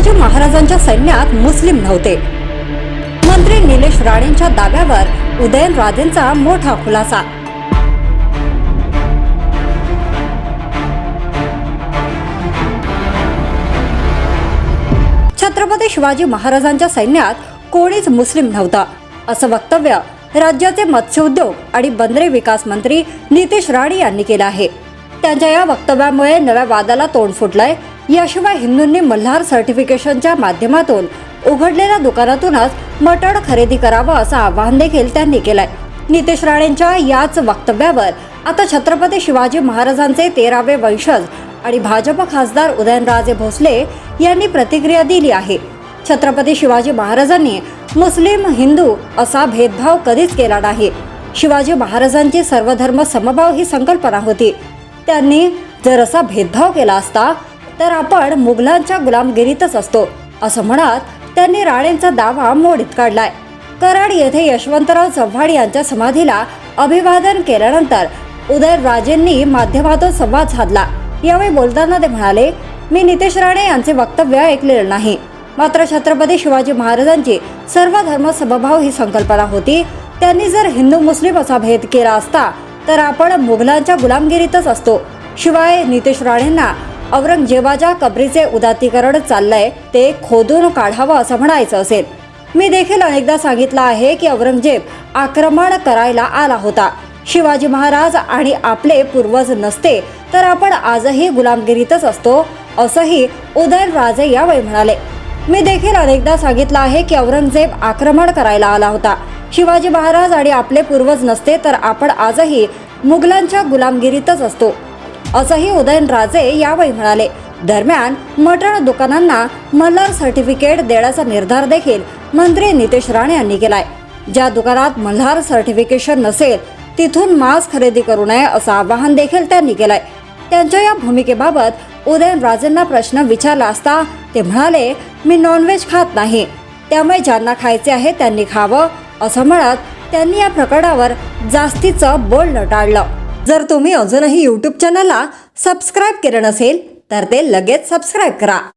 शिवाजी महाराजांच्या सैन्यात मुस्लिम नव्हते. मंत्री निलेश राणेंच्या दाव्यावर उदयनराजेंचा मोठा खुलासा. छत्रपती शिवाजी महाराजांच्या सैन्यात कोणीच मुस्लिम नव्हता असं वक्तव्य राज्याचे मत्स्योद्योग आणि बंदरे विकास मंत्री नितेश राणे यांनी केलं आहे. त्यांच्या या वक्तव्यामुळे नव्या वादाला तोंड फुटलंय. याशिवाय हिंदूंनी मल्हार सर्टिफिकेशनच्या माध्यमातून उघडलेल्या दुकानातूनच मटण खरेदी करावं असं आवाहन देखील त्यांनी केलंय. नितेश राणेंच्या याच वक्तव्यावर आता छत्रपती शिवाजी महाराजांचे 13वे वंशज आणि भाजप खासदार उदयनराजे भोसले यांनी प्रतिक्रिया दिली आहे. छत्रपती शिवाजी महाराजांनी मुस्लिम हिंदू असा भेदभाव कधीच केला नाही. शिवाजी महाराजांची सर्वधर्म समभाव ही संकल्पना होती. त्यांनी जर असा भेदभाव केला असता तर आपण मुघलांच्या गुलामगिरीतच असतो असं म्हणत त्यांनी राणेंचा दावा मोडीत काढलाय. कराड येथे यशवंतराव चव्हाण यांच्या समाधीला अभिवादन केल्यानंतर उदयनराजेंनी माध्यमातून संवाद साधला. यावेळी बोलताना ते म्हणाले, मी नितेश राणे यांचे वक्तव्य ऐकलेलं नाही. मात्र छत्रपती शिवाजी महाराजांची सर्व धर्म समभाव ही संकल्पना होती. त्यांनी जर हिंदू मुस्लिम असा भेद केला असता तर आपण मुघलांच्या गुलामगिरीतच असतो. शिवाय नितेश राणेंना औरंगजेबाच्या कबरीचे उदात्तीकरण चाललंय ते खोदून काढावं असं म्हणायचं असेल. मी देखील अनेकदा सांगितलं आहे की औरंगजेब आक्रमण करायला आला होता. शिवाजी महाराज आणि आपले पूर्वज नसते तर आपण आजही गुलामगिरीतच असतो असंही उदयनराजे यावेळी म्हणाले. मी देखील अनेकदा सांगितलं आहे की औरंगजेब आक्रमण करायला आला होता. शिवाजी महाराज आणि आपले पूर्वज नसते तर आपण आजही मुघलांच्या गुलामगिरीतच असतो असंही उदयनराजे यावेळी म्हणाले. दरम्यान मटण दुकानांना मल्हार सर्टिफिकेट देण्याचा निर्धार देखील मंत्री नितेश राणे यांनी केलाय. ज्या दुकानात मल्हार सर्टिफिकेशन नसेल तिथून मांस खरेदी करू नये असं आवाहन देखील त्यांनी केलंय. त्यांच्या या भूमिकेबाबत उदयनराजेंना प्रश्न विचारला असता ते म्हणाले, मी नॉनव्हेज खात नाही, त्यामुळे ज्यांना खायचे आहे त्यांनी खावं असं म्हणत त्यांनी या प्रकरणावर जास्तीचं बोलणं टाळलं. जर तुम्ही अजूनही YouTube चॅनलला सबस्क्राईब केलं नसेल तर ते लगेच सबस्क्राईब करा.